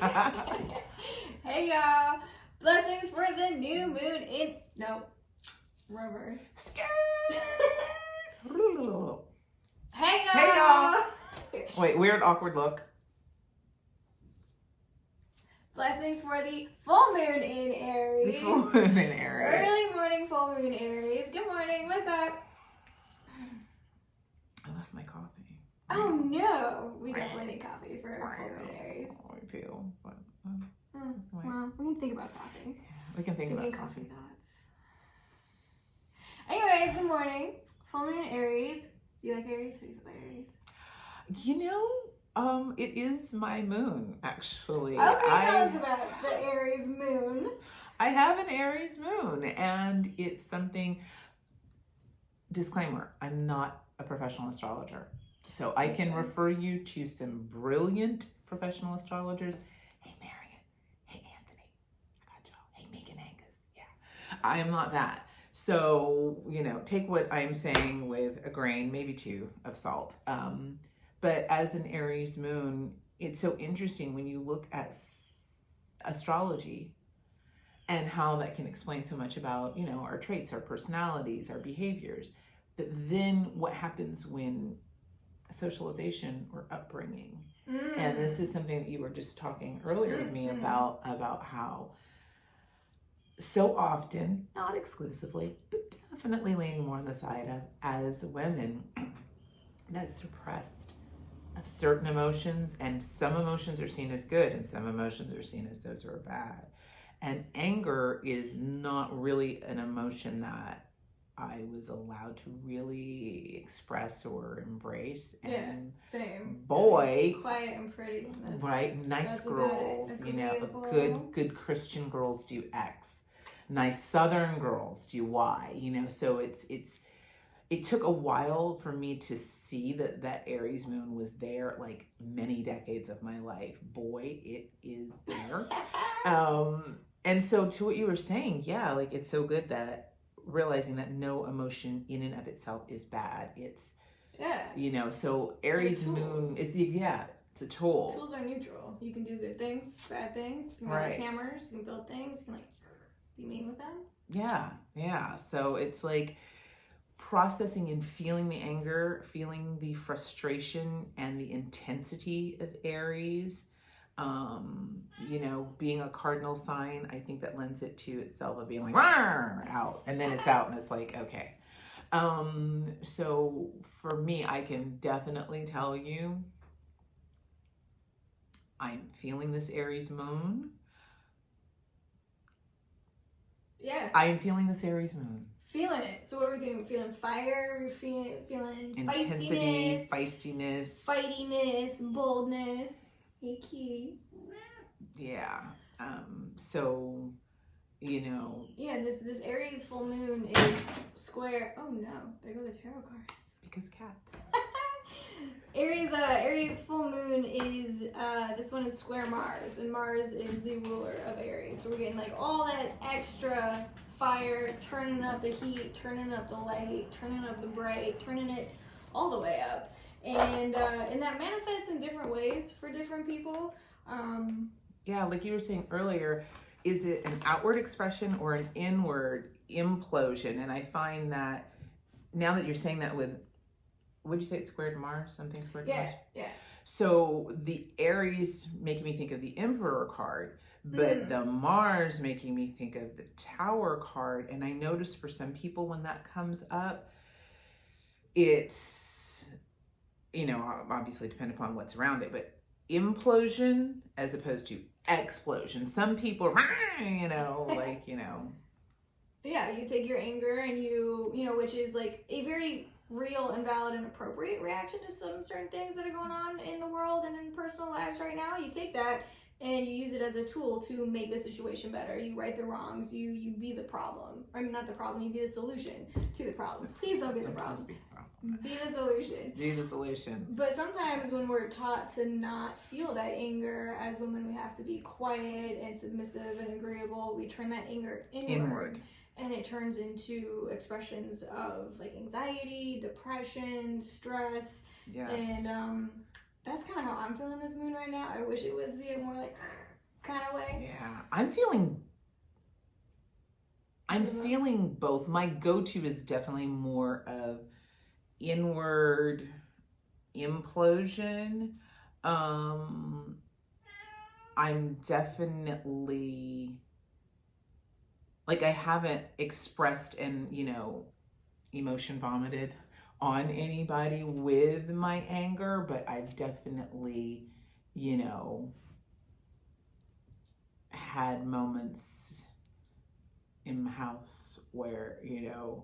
Hey y'all! Blessings for the new moon in reverse. Hey y'all! Hey y'all! Wait, weird awkward look. Blessings for the full moon in Aries. The full moon in Aries. Early morning full moon Aries. Good morning. What's up? I left my coffee. Oh no! We definitely need coffee for full moon in Aries. I do, but Well, we can think about coffee. we can think Thinking about coffee. thoughts. Anyways, good morning. Full moon in Aries. Do you like Aries? What do you feel about Aries? You know, it is my moon, actually. Okay, tell us about the Aries moon. I have an Aries moon, and it's something, disclaimer, I'm not a professional astrologer. So I can refer you to some brilliant professional astrologers. Hey, Marion. Hey, Anthony. I got y'all. Hey, Megan Angus. Yeah. I am not that. So, take what I'm saying with a grain, maybe two, of salt. But as an Aries moon, it's so interesting when you look at astrology and how that can explain so much about, our traits, our personalities, our behaviors. But then what happens when socialization or upbringing, and this is something that you were just talking earlier with me about how so often, not exclusively, but definitely leaning more on the side of, as women, that's suppressed of certain emotions, and some emotions are seen as good and some emotions are seen as those are bad. And anger is not really an emotion that I was allowed to really express or embrace. And same. Boy, quiet and pretty. Right, nice girls, good Christian girls do X. Nice Southern girls do Y. So it took a while for me to see that Aries moon was there, like many decades of my life. Boy, it is there. And so to what you were saying, like it's so good that realizing that no emotion in and of itself is bad. It's, so Aries moon, it's a tool. Tools are neutral. You can do good things, bad things. You can make hammers, you can build things, you can be mean with them. Yeah. So it's like processing and feeling the anger, feeling the frustration and the intensity of Aries. Being a cardinal sign, I think that lends it to itself of being like, "Rawr!" out, and then it's out and it's like, okay. So for me, I can definitely tell you, I'm feeling this Aries moon. Yeah. I am feeling this Aries moon. Feeling it. So what are we doing? Feeling fire? We're feeling intensity, feistiness, fightiness, boldness. Hey, Kitty. Yeah. So, Yeah, this Aries full moon is square. Oh no, there go the tarot cards. Because cats. Aries full moon is this one is square Mars, and Mars is the ruler of Aries. So we're getting like all that extra fire, turning up the heat, turning up the light, turning up the bright, turning it all the way up. And that manifests in different ways for different people. Like you were saying earlier, is it an outward expression or an inward implosion? And I find that now that you're saying that with, would you say it's squared Mars? Something squared Mars? Yeah. So the Aries making me think of the Emperor card, but the Mars making me think of the Tower card. And I noticed for some people when that comes up, it's, obviously depend upon what's around it, but implosion as opposed to explosion. Some people, Yeah, you take your anger and which is like a very real and valid and appropriate reaction to some certain things that are going on in the world and in personal lives right now. You take that and you use it as a tool to make the situation better. You right the wrongs. You be the problem. I mean, not the problem. You be the solution to the problem. Please don't be the problem. Be the solution. Be the solution. But sometimes when we're taught to not feel that anger, as women, we have to be quiet and submissive and agreeable. We turn that anger inward. And it turns into expressions of like anxiety, depression, stress. Yes. And that's kind of how I'm feeling this moon right now. I wish it was the more like kind of way? Yeah, I'm feeling both. My go-to is definitely more of inward implosion. I'm definitely like, I haven't expressed and, emotion vomited on anybody with my anger, but I've definitely, had moments in my house where,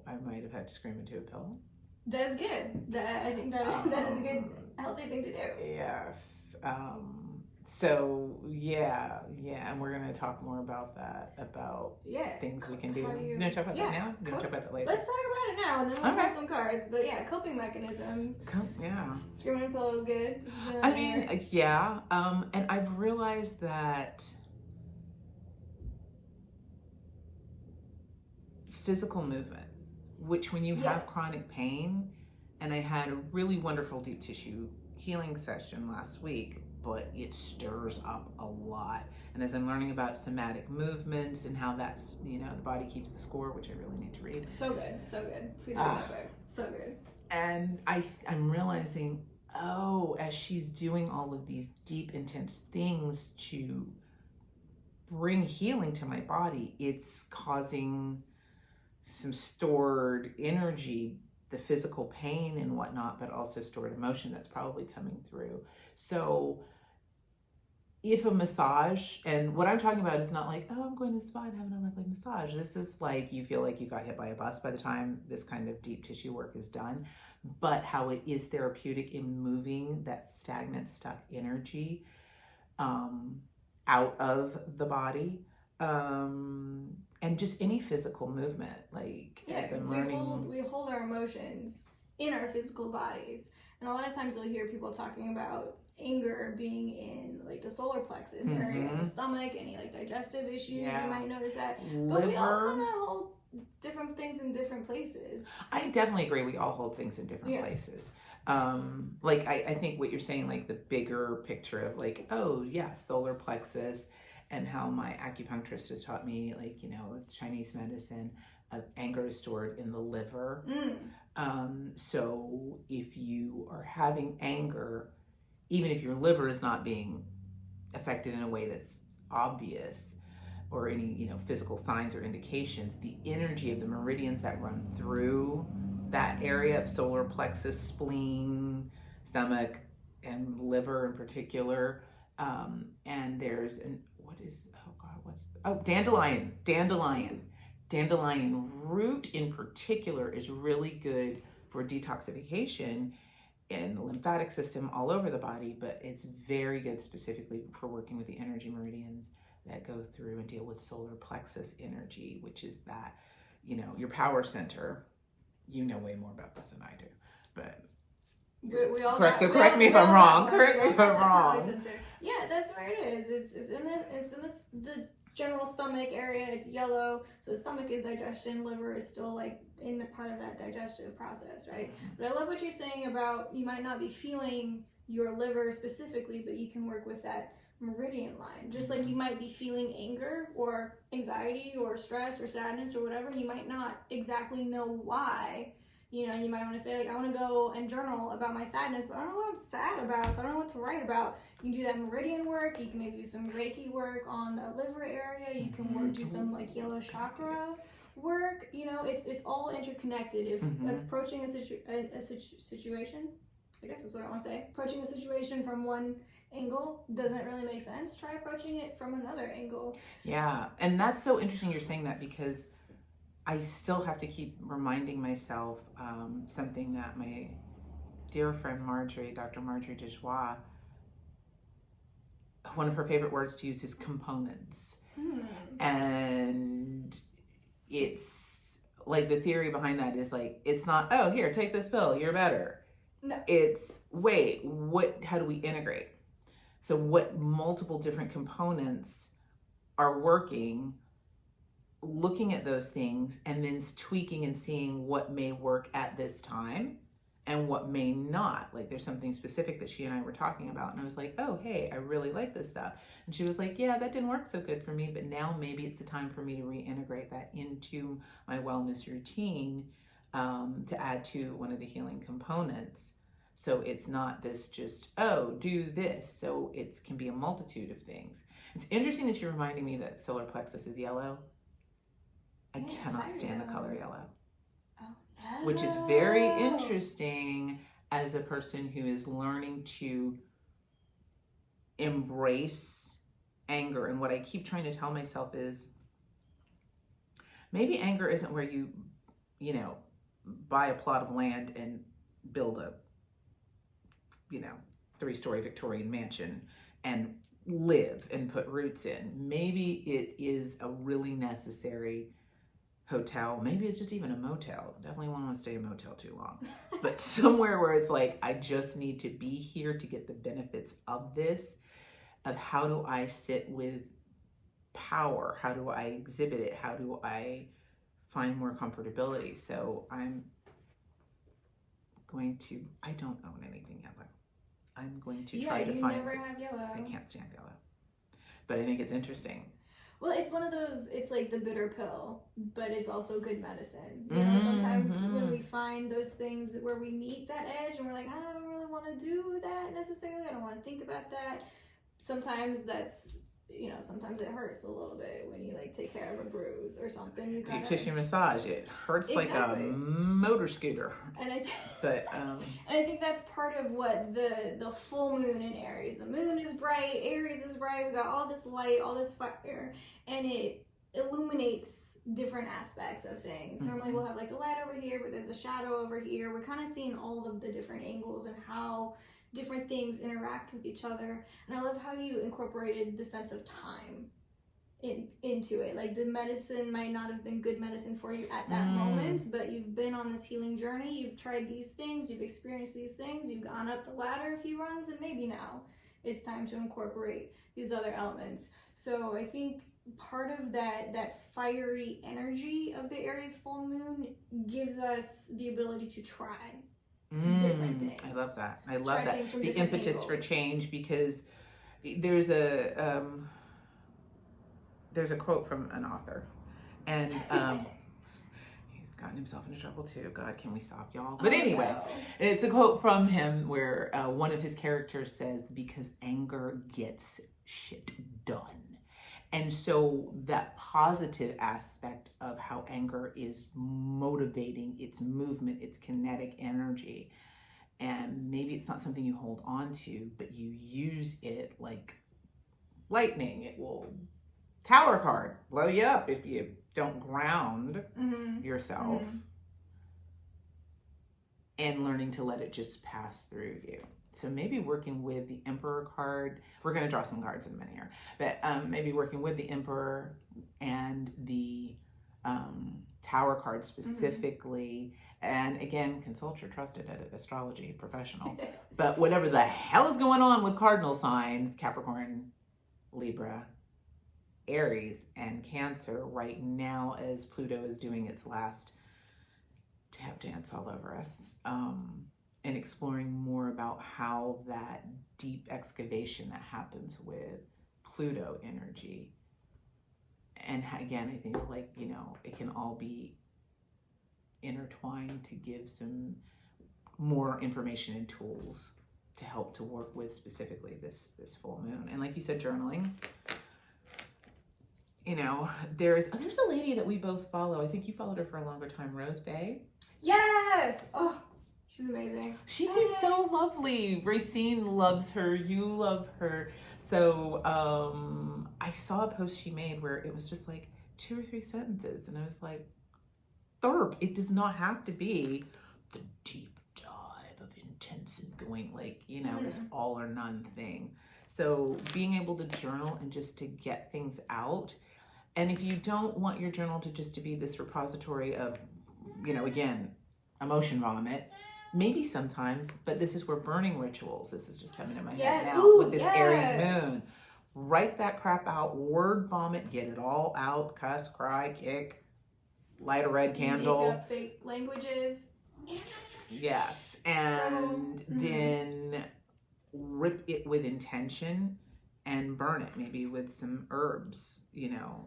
I might have had to scream into a pillow. That's good. I think that is a good, healthy thing to do. Yes. So yeah, and we're gonna talk more about that, about things we can do. You want to talk about that now? You want to talk about that later? Let's talk about it now, and then we'll pull some cards. But yeah, coping mechanisms. Screaming in a pillow is good. I mean, and I've realized that physical movement, which when you have chronic pain, and I had a really wonderful deep tissue healing session last week, but it stirs up a lot. And as I'm learning about somatic movements and how that's, the body keeps the score, which I really need to read. So good. Please read that book. So good. And I'm realizing, as she's doing all of these deep, intense things to bring healing to my body, it's causing some stored energy, the physical pain and whatnot, but also stored emotion that's probably coming through. So if a massage, and what I'm talking about is not like, I'm going to spa and having a lovely massage. This is like, you feel like you got hit by a bus by the time this kind of deep tissue work is done, but how it is therapeutic in moving that stagnant, stuck energy out of the body. And just any physical movement, like as I'm learning. We hold our emotions in our physical bodies. And a lot of times you'll hear people talking about anger being in like the solar plexus area of the stomach, any like digestive issues, you might notice that. But we all kind of hold different things in different places. I definitely agree, we all hold things in different places. Like I think what you're saying, like the bigger picture of like, solar plexus, and how my acupuncturist has taught me, like, with Chinese medicine, anger is stored in the liver. So if you are having anger, even if your liver is not being affected in a way that's obvious, or any, physical signs or indications, the energy of the meridians that run through that area of solar plexus, spleen, stomach, and liver in particular, and there's dandelion root in particular is really good for detoxification in the lymphatic system all over the body, but it's very good specifically for working with the energy meridians that go through and deal with solar plexus energy, which is that, your power center. You know way more about this than I do, but correct me if I'm wrong. Yeah, that's where it is. It's in the general stomach area. It's yellow, so the stomach is digestion. Liver is still like in the part of that digestive process, right? But I love what you're saying about you might not be feeling your liver specifically, but you can work with that meridian line. Just like you might be feeling anger or anxiety or stress or sadness or whatever, you might not exactly know why. You might want to say, like, I want to go and journal about my sadness, but I don't know what I'm sad about, so I don't know what to write about. You can do that meridian work. You can maybe do some Reiki work on the liver area. You can do some, like, yellow chakra work. It's all interconnected. If approaching a situation, I guess that's what I want to say, approaching a situation from one angle doesn't really make sense, try approaching it from another angle. Yeah, and that's so interesting you're saying that, because I still have to keep reminding myself something that my dear friend Marjorie, Dr. Marjorie Dejoie, one of her favorite words to use is components. And it's like, the theory behind that is like, it's not, here, take this pill, you're better. No. It's, how do we integrate? So what multiple different components are working, looking at those things, and then tweaking and seeing what may work at this time and what may not. Like there's something specific that she and I were talking about, and I was like, oh, hey, I really like this stuff. And she was like, yeah, that didn't work so good for me, but now maybe it's the time for me to reintegrate that into my wellness routine, to add to one of the healing components. So it's not this just, oh, do this. So it can be a multitude of things. It's interesting that you're reminding me that solar plexus is yellow. I cannot stand the color yellow. Oh, no. Which is very interesting as a person who is learning to embrace anger. And what I keep trying to tell myself is maybe anger isn't where you buy a plot of land and build a 3-story Victorian mansion and live and put roots in. Maybe it is a really necessary hotel. Maybe it's just even a motel. Definitely won't want to stay in a motel too long. But somewhere where it's like, I just need to be here to get the benefits of this, of how do I sit with power? How do I exhibit it? How do I find more comfortability? So I don't own anything yellow. I'm going to try to find. Yeah, you never have yellow. I can't stand yellow. But I think it's interesting. Well, it's one of those, it's like the bitter pill, but it's also good medicine. You know, sometimes when we find those things where we meet that edge and we're like, I don't really want to do that necessarily. I don't want to think about that. Sometimes that's, sometimes it hurts a little bit when you like take care of a bruise or something. You Deep tissue massage, it hurts like a motor scooter. And I think that's part of what the full moon in Aries. The moon is bright, Aries is bright. We got all this light, all this fire, and it illuminates different aspects of things. Normally we'll have like the light over here, but there's a shadow over here. We're kind of seeing all of the different angles and how different things interact with each other. And I love how you incorporated the sense of time into it. Like the medicine might not have been good medicine for you at that moment, but you've been on this healing journey. You've tried these things, you've experienced these things, you've gone up the ladder a few runs, and maybe now it's time to incorporate these other elements. So I think part of that fiery energy of the Aries full moon gives us the ability to try different things. I love that. I love that. The impetus for change, because there's a quote from an author, and he's gotten himself into trouble too. God, can we stop, y'all? But anyway, it's a quote from him where one of his characters says, because anger gets shit done. And so that positive aspect of how anger is motivating its movement, its kinetic energy, and maybe it's not something you hold on to, but you use it like lightning. It will, tower card, blow you up if you don't ground yourself, and learning to let it just pass through you. So maybe working with the Emperor card, we're going to draw some cards in a minute here, but maybe working with the Emperor and the Tower card specifically, and again, consult your trusted astrology professional, but whatever the hell is going on with cardinal signs, Capricorn, Libra, Aries, and Cancer right now as Pluto is doing its last tap dance all over us, and exploring more about how that deep excavation that happens with Pluto energy. And again, I think it can all be intertwined to give some more information and tools to help to work with specifically this full moon. And like you said, journaling. There's a lady that we both follow. I think you followed her for a longer time, Rose Bay. Yes! Oh, she's amazing. She seems so lovely. Racine loves her. You love her. So I saw a post she made where it was just like 2 or 3 sentences. And I was like, Therp, it does not have to be the deep dive of intense and going this all or none thing. So being able to journal and just to get things out. And if you don't want your journal to be this repository of, again, emotion vomit, maybe sometimes, but this is where burning rituals, this is just coming to my head now, with this Aries moon. Write that crap out, word vomit, get it all out, cuss, cry, kick, light a red candle. Make up fake languages. Yes, and then rip it with intention and burn it, maybe with some herbs,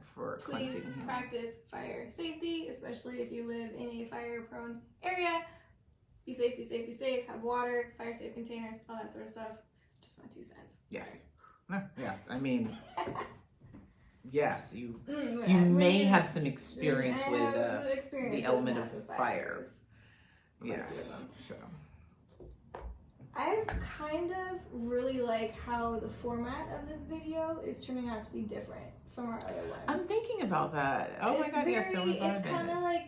for Please cleansing and healing. practice fire safety, especially if you live in a fire-prone area. Be safe, be safe, be safe. Have water, fire-safe containers, all that sort of stuff. Just my 2 cents. Yes. Yes. I mean, yes, you When may have some experience with the element of fire. fires. Yes. So. I kind of really like how the format of this video is turning out to be different from our other ones. I'm thinking about that. Oh my god, yes. It's kind of like,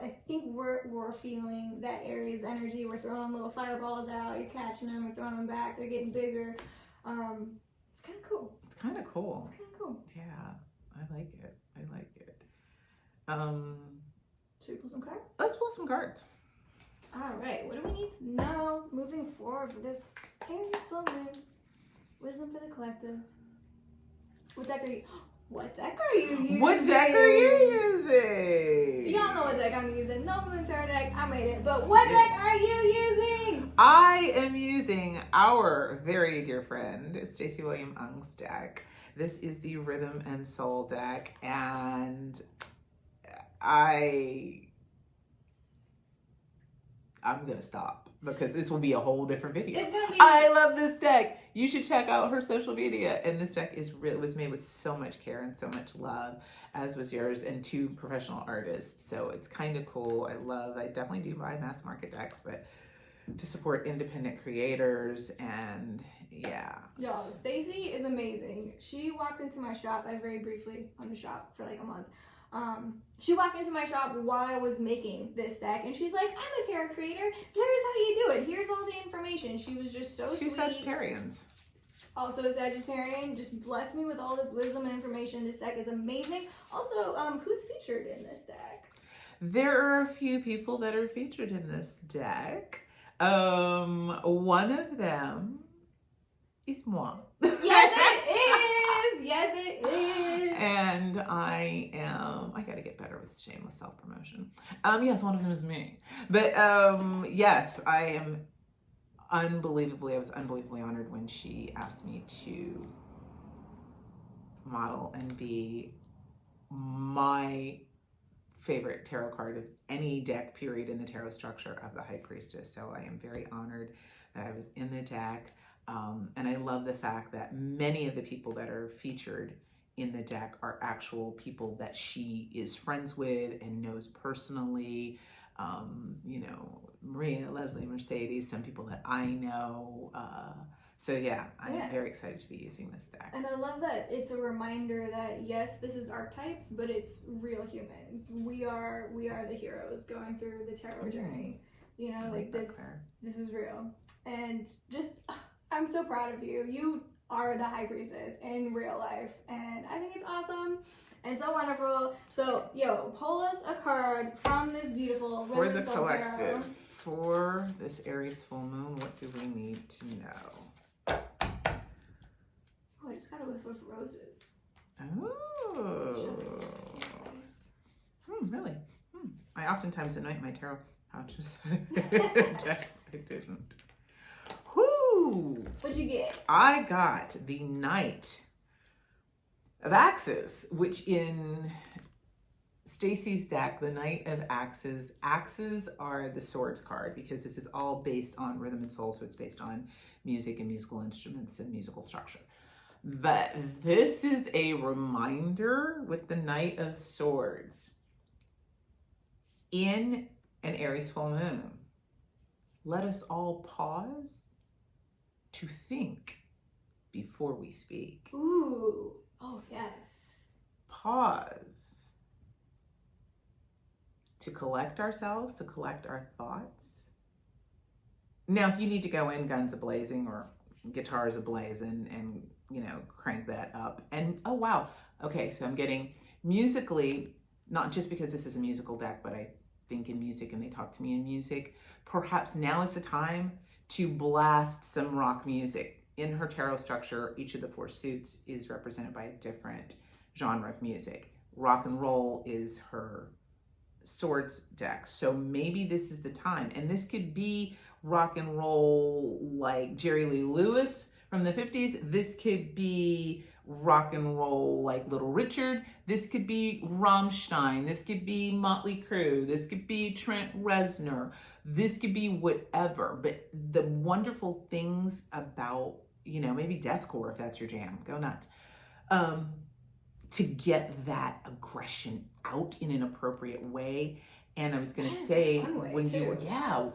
I think we're feeling that Aries energy. We're throwing little fireballs out. You're catching them. We're throwing them back. They're getting bigger. It's kind of cool. It's kind of cool. Yeah, I like it. Should we pull some cards? Let's pull some cards. All right. What do we need to know moving forward for this Aries full moon? Wisdom for the collective. What deck are you? What deck are you using? What deck are you using? Y'all know what deck I'm using. No Moon Tarot deck. I made it. But what deck are you using? I am using our very dear friend, Stacey William Ung's deck. This is the Rhythm and Soul deck. And I'm going to stop because this will be a whole different video. It's gonna be. I love this deck. You should check out her social media. And this deck was made with so much care and so much love, as was yours, and 2 professional artists. So it's kind of cool. I definitely do buy mass market decks, but to support independent creators, and yeah. Y'all, Stacey is amazing. She walked into my shop. I very briefly owned the shop for like a month. She walked into my shop while I was making this deck, and she's like, I'm a tarot creator. Here's how you do it. Here's all the information. She was just so sweet. She's Sagittarians. Also a Sagittarian. Just blessed me with all this wisdom and information. This deck is amazing. Also, who's featured in this deck? There are a few people that are featured in this deck. One of them is moi. Yes, it is. Yes, it is. And I gotta get better with shameless self-promotion. Yes, one of them is me. But yes, I was unbelievably honored when she asked me to model and be my favorite tarot card of any deck, period, in the tarot structure of the High Priestess. So I am very honored that I was in the deck. And I love the fact that many of the people that are featured in the deck are actual people that she is friends with and knows personally. Maria, Leslie, Mercedes, some people that I know. So yeah, I am very excited to be using this deck. And I love that it's a reminder that yes, this is archetypes, but it's real humans. We are the heroes going through the tarot journey. This is real. And just, I'm so proud of you. You are the High Priestess in real life, and I think it's awesome and so wonderful. So, pull us a card from this beautiful for the collective. For this Aries full moon, what do we need to know? Oh, I just got a whiff of roses. Oh. Really? I oftentimes anoint my tarot pouches. Decks, I didn't. Whoo! What'd you get? I got the Knight of Axes, which in Stacey's deck, the Knight of Axes. Axes are the swords card because this is all based on rhythm and soul, so it's based on music and musical instruments and musical structure. But this is a reminder with the Knight of Swords in an Aries full moon. Let us all pause to think before we speak. Ooh. Oh, yes. Pause to collect ourselves, to collect our thoughts. Now, if you need to go in guns a-blazing or guitars a-blazing and, crank that up. And, oh, wow. Okay, so I'm getting musically, not just because this is a musical deck, but I think in music and they talk to me in music, perhaps now is the time to blast some rock music. In her tarot structure, each of the 4 suits is represented by a different genre of music. Rock and roll is her Swords deck. So maybe this is the time. And this could be rock and roll like Jerry Lee Lewis from the 50s. This could be rock and roll like Little Richard. This could be Rammstein. This could be Motley Crue. This could be Trent Reznor. This could be whatever. But the wonderful things about, you know, maybe deathcore, if that's your jam, go nuts. To get that aggression out in an appropriate way. And I was going to say, when you were, yeah,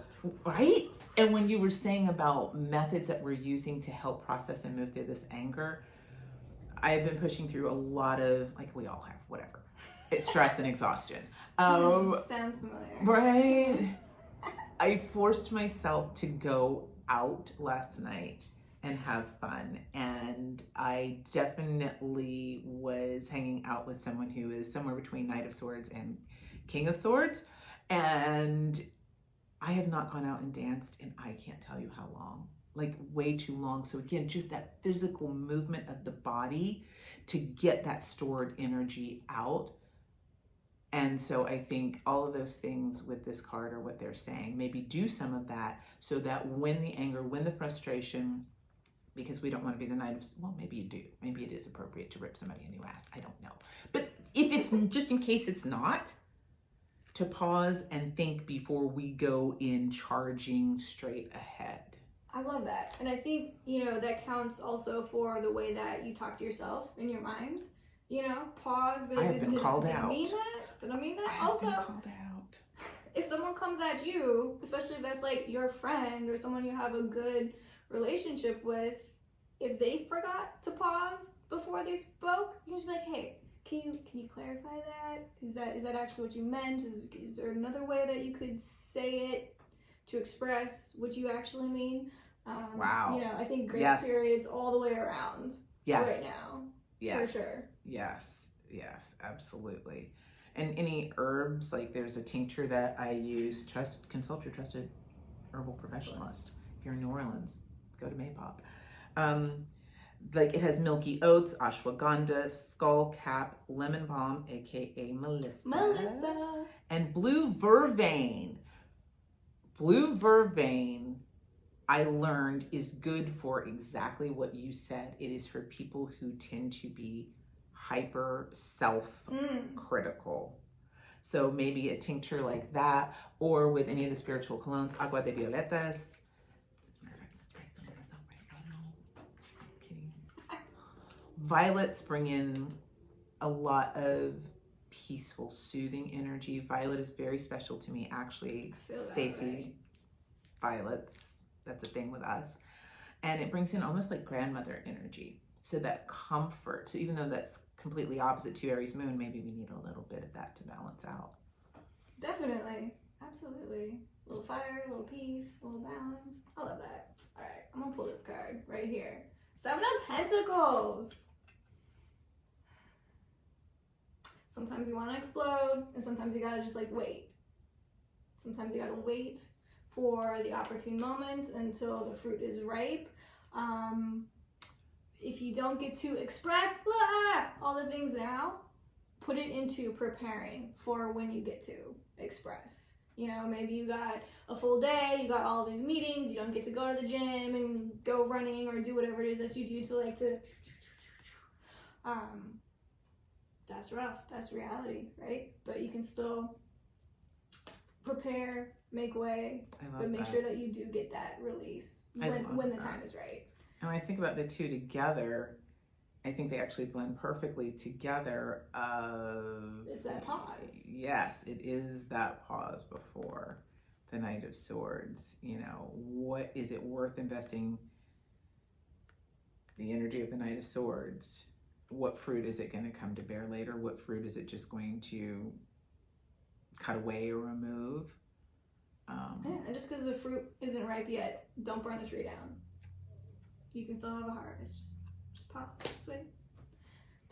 right? And when you were saying about methods that we're using to help process and move through this anger, I have been pushing through a lot of, like we all have, whatever. It's stress and exhaustion. Sounds familiar. Right? I forced myself to go out last night and have fun. And I definitely was hanging out with someone who is somewhere between Knight of Swords and King of Swords. And I have not gone out and danced in I can't tell you how long, like way too long. So again, just that physical movement of the body to get that stored energy out. And so I think all of those things with this card are what they're saying. Maybe do some of that so that when the anger, when the frustration, because we don't want to be the Knight of, well, maybe you do. Maybe it is appropriate to rip somebody a new ass. I don't know. But if it's, just in case it's not, to pause and think before we go in charging straight ahead. I love that. And I think, you know, that counts also for the way that you talk to yourself in your mind. You know, pause. But I have been called out. Did I mean that? Did I mean that? I have Also, been called out. If someone comes at you, especially if that's like your friend or someone you have a good relationship with, if they forgot to pause before they spoke, you can just be like, hey, can you clarify that? Is that actually what you meant? Is there another way that you could say it to express what you actually mean? Wow. You know, I think grace periods all the way around right now. Yes. For sure. Yes, absolutely. And any herbs, like there's a tincture that I use, consult your trusted herbal professionalist. If you're in New Orleans, go to Maypop. Like it has milky oats, ashwagandha, skullcap, lemon balm, aka Melissa, and blue vervain. Blue vervain, I learned, is good for exactly what you said. It is for people who tend to be hyper self-critical. So maybe a tincture like that, or with any of the spiritual colognes, agua de violetas. Violets bring in a lot of peaceful, soothing energy. Violet is very special to me, actually. Stacy, right? Violets, that's a thing with us. And it brings in almost like grandmother energy. So that comfort. So even though that's completely opposite to Aries moon, maybe we need a little bit of that to balance out. Definitely. Absolutely. A little fire, a little peace, a little balance. I love that. All right, I'm gonna pull this card right here. 7 of Pentacles. Sometimes you want to explode, and sometimes you gotta just like wait. Sometimes you gotta wait for the opportune moment until the fruit is ripe. If you don't get to express all the things now, put it into preparing for when you get to express. You know, maybe you got a full day, you got all these meetings, you don't get to go to the gym and go running or do whatever it is that you do to that's rough, that's reality, right? But you can still prepare, make way, but make sure that you do get that release when the time is right. And when I think about the two together, I think they actually blend perfectly together. It's that pause. Yes, it is that pause before the Knight of Swords. You know, what is it worth investing the energy of the Knight of Swords? What fruit is it going to come to bear later? What fruit is it just going to cut away or remove? And just because the fruit isn't ripe yet, don't burn the tree down. You can still have a harvest. Just pause, just wait.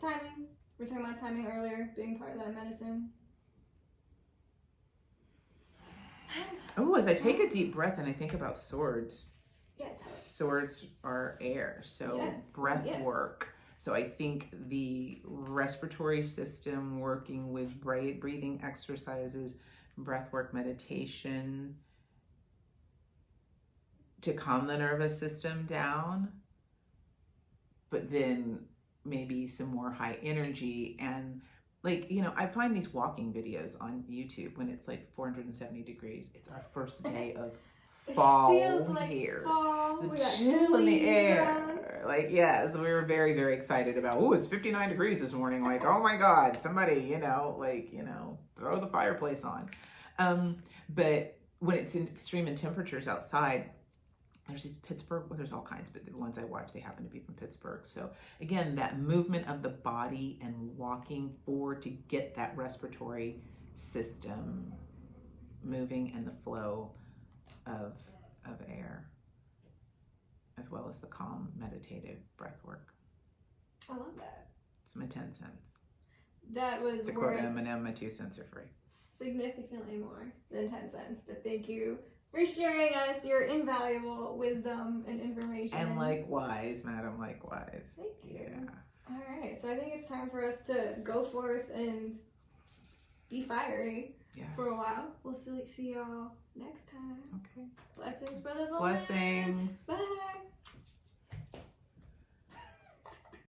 Timing. We were talking about timing earlier, being part of that medicine. Oh, as I take a deep breath and I think about swords, yes. Swords are air, so yes. breath work. So I think the respiratory system working with breathing exercises, breathwork meditation to calm the nervous system down, but then maybe some more high energy. And like, you know, I find these walking videos on YouTube when it's like 470 degrees. It's our first day of fall feels like here. fall. It's We a got chill in the leaves air. Like, yes, we were very, very excited about, oh, it's 59 degrees this morning. Like, oh my God, somebody, you know, like, you know, throw the fireplace on. But when it's in extreme in temperatures outside, there's these Pittsburgh, well, there's all kinds, but the ones I watch, they happen to be from Pittsburgh. So again, that movement of the body and walking forward to get that respiratory system moving and the flow of air, as well as the calm meditative breath work. I love that. It's my 10 cents. That was To quote worth Eminem, my 2 cents are free. significantly more than 10 cents. But thank you for sharing us your invaluable wisdom and information. And likewise, madam, likewise. Thank you. Yeah. All right, so I think it's time for us to go forth and be fiery for a while. We'll see y'all next time. Okay. Blessings, brother. Blessings. Bye.